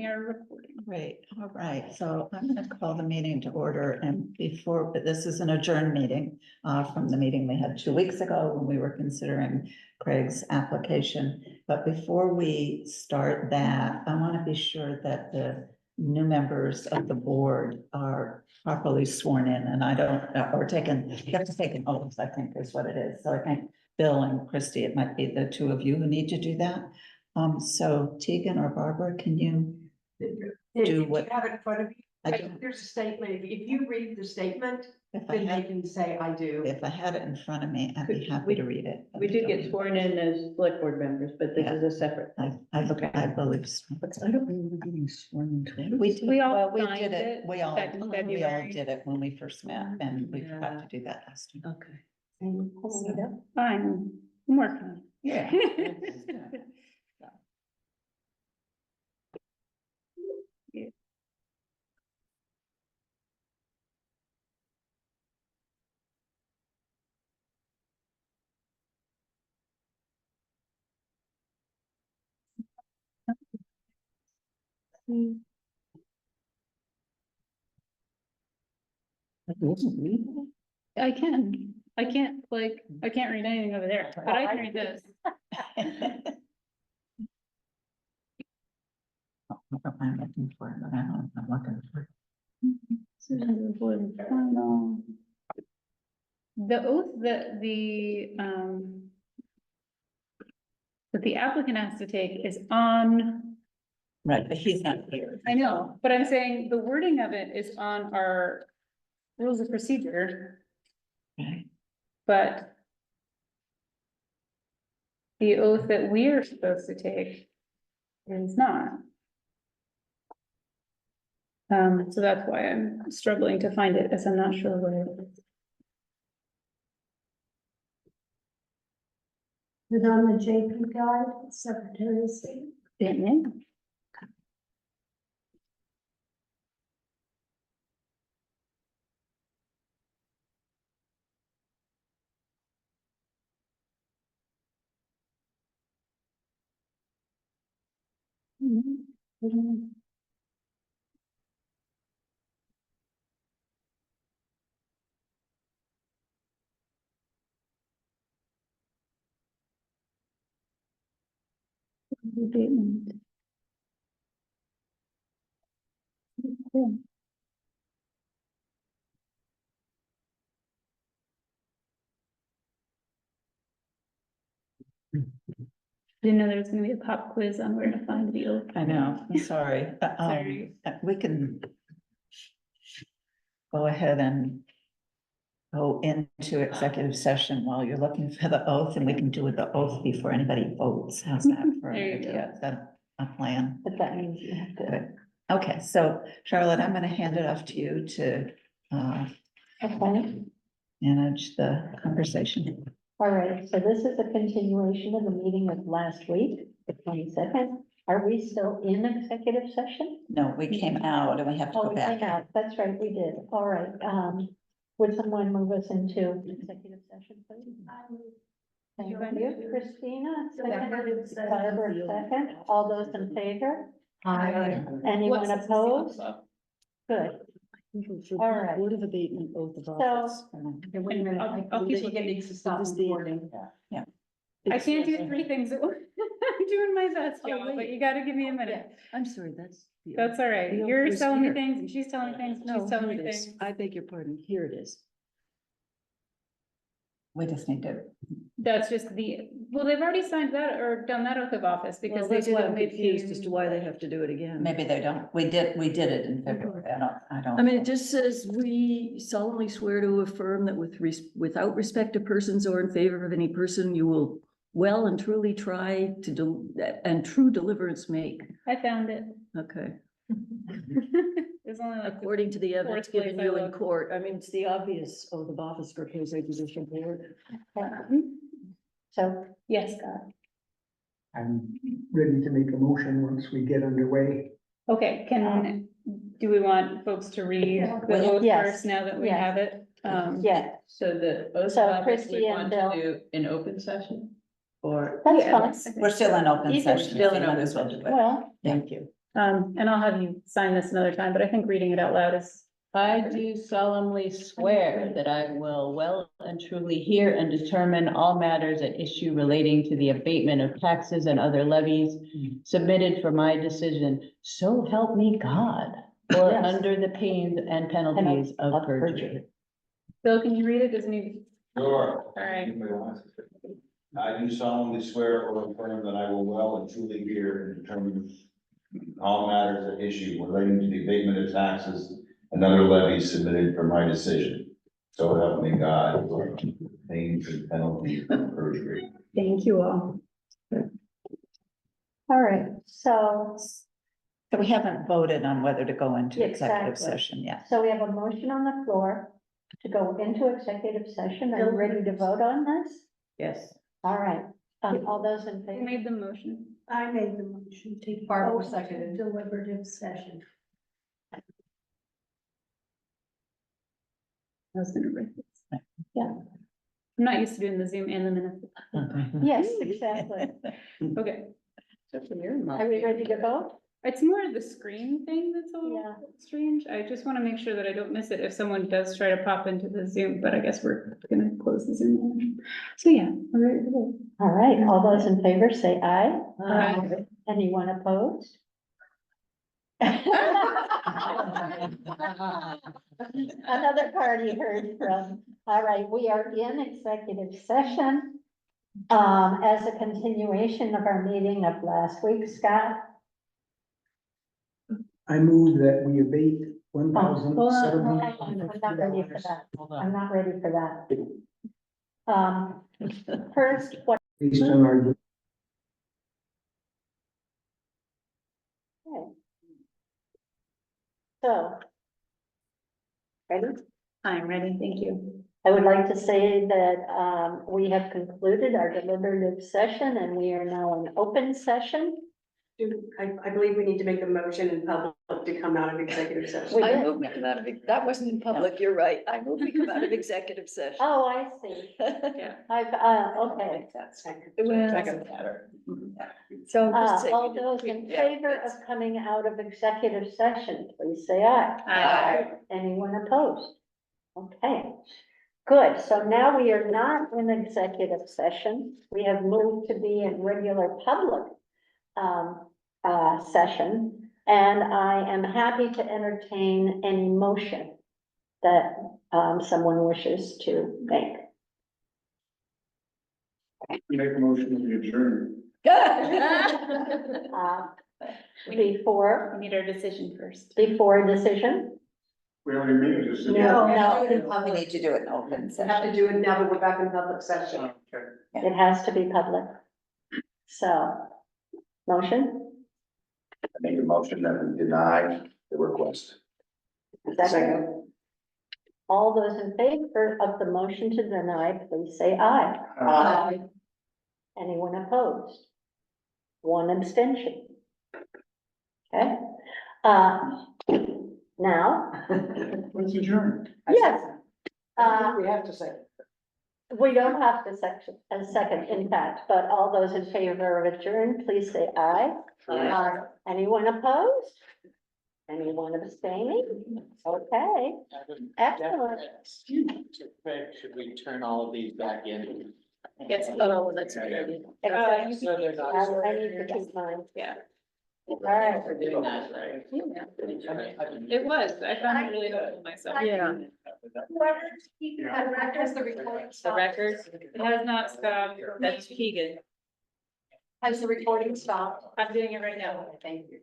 we are recording. Great, all right, so I'm gonna call the meeting to order, and before, but this is an adjourned meeting from the meeting we had 2 weeks ago when we were considering Craig's application. But before we start that, I want to be sure that the new members of the board are properly sworn in, and I don't, or taken, you have to take an oath, I think is what it is. So I think Bill and Christy, it might be the two of you who need to do that. So Tegan or Barbara, can you do what? You have it in front of you. I do. There's a statement. If you read the statement, If I then they had, can say, I do. if I had it in front of me, I'd be happy to read it. We did get sworn in as select board members, but this Yeah. is a separate. I believe so. I don't remember getting sworn in. We did, We all well, we signed did it, it we all back in February. did it when we first met, and we forgot to do that last time. Okay. And pull it up. Fine, I'm working on Yeah. it. I can't I can't read anything over there, but I can read this. I'm looking for it, but I don't, I'm looking for it. The oath that the applicant has to take is on, Right, but he's not here. I know, but I'm saying the wording of it is on our rules of procedure, Right. but the oath that we are supposed to take is not. So that's why I'm struggling to find it, as I'm not sure where it is. Is it on the JP guide, Secretary of State? Didn't it? Abatement. Okay. Didn't know there was gonna be a pop quiz on where to find the oath. I know, I'm sorry. Sorry. We can go ahead and go into executive session while you're looking for the oath, and we can do the oath before anybody votes. How's that for an There you idea? Is that a plan? But that means you have to. Good. Okay, so Charlotte, I'm gonna hand it off to you to Okay, manage the conversation. all right, so this is a continuation of the meeting of last week, the 22nd. Are we still in executive session? No, we came out and we have to Oh, go we back. came out, that's right, we did, all right, would someone move us into executive session, please? Thank you, Christina, second, Barbara, second, all those in favor? Anyone What's- opposed? Good, all right. Board of Abatement oath of So- office. Okay, wait a minute. I'll keep She looking. needs to stop This the- recording. I can't do three things at once. I'm doing my best, Oh, y'all, but wait. you gotta give me a minute. I'm sorry, that's. the- That's all right. The oath You're was telling me here. things and she's telling me things and No, she's telling here me it is. things. I beg your pardon, here it is. We just need to, That's just well, they've already signed that or done that oath of office Well, because they that's did why it I'm with confused as to why they have to do it again. maybe they don't, we did it in February, I don't. I mean, it just says, we solemnly swear to affirm that without respect to persons or in favor of any person, you will well and truly try to and true deliverance make. I found it. Okay, It's only like, according to the evidence Fourth place given I you in looked. court. I mean, it's the obvious oath of office for Calais Judicial Board. So, yes, Scott. I'm ready to make a motion once we get underway. Okay, do we want folks to read the oath Yes. first now that we Yes. have it? yeah, So the oath So of office Christie we and want Bill. to do in open session? Or, that's Yeah. fine. We're still in open You can session. still if in you might open as well do session. it. Well, thank you. And I'll have you sign this another time, but I think reading it out loud is. I do solemnly swear that I will well and truly hear and determine all matters at issue relating to the abatement of taxes and other levies submitted for my decision. So help me God, or Yes. under the pains and penalties of perjury. Bill, can you read it? Doesn't he? Sure. All right. I do solemnly swear or affirm that I will well and truly hear and determine all matters at issue relating to the abatement of taxes and other levies submitted for my decision. So help me God, or pains and penalties of perjury. Thank you all. All right, so, So we haven't voted on whether to go into executive Exactly. session yet. so we have a motion on the floor to go into executive session. Are you ready to vote on this? Yes. All right, all those in Who favor? made the motion? I made the motion to. Barbara go into seconded. Deliberative session. I was gonna write this. Yeah. I'm not used to doing the Zoom and the minutes. Yes, exactly. Okay, Are we ready to vote? it's more the screen thing that's a Yeah. little strange. I just want to make sure that I don't miss it if someone does try to pop into the Zoom, but I guess we're gonna close the Zoom. So yeah, we're ready to vote. All right, all those in favor say aye. Aye. Anyone opposed? Another party heard from. All right, we are in executive session. As a continuation of our meeting of last week, Scott. I move that we abate one thousand Hold on, seven hold hundred. on, I'm not ready for that. I'm not ready for that. First, what? Based on our, Okay. So. Ready? I'm ready, thank you. I would like to say that, we have concluded our deliberative session and we are now in open session. I believe we need to make a motion in public to come out of executive session. We I did. move we come out of, that wasn't in public, you're right. I move we come out of executive session. Oh, I see. Yeah. I've, okay. Well, So. just say All we did- those in yeah, favor of it's- coming out of executive session, please say aye. Aye. Anyone opposed? Okay, good. So now we are not in executive session. We have moved to be in regular public session. And I am happy to entertain any motion that someone wishes to make. Make a motion to adjourn. Before We need our decision first. decision? We already made a decision. No, We need to do it in open We have to do it now that we're back in public session. it has to be public. So, motion? I make a motion that we deny the request. Second. All those in favor of the motion to deny, please say aye. Aye. Anyone opposed? One abstention. Okay, now, Let's adjourn. yes, We have to say. we don't have to a second, in fact, but all those in favor of adjourn, please say aye. Aye. Anyone opposed? Anyone abstaining? Okay, excellent. Should we turn all of these back in? Yes, oh, that's a good idea. Except, So they're not. I need to keep mine. Yeah. All right. For doing that, right? It was, I found it really helpful myself. Yeah. Has the recording The stopped? record, it has not stopped, that's Keegan. Has the recording stopped? I'm doing it right now. Thank you.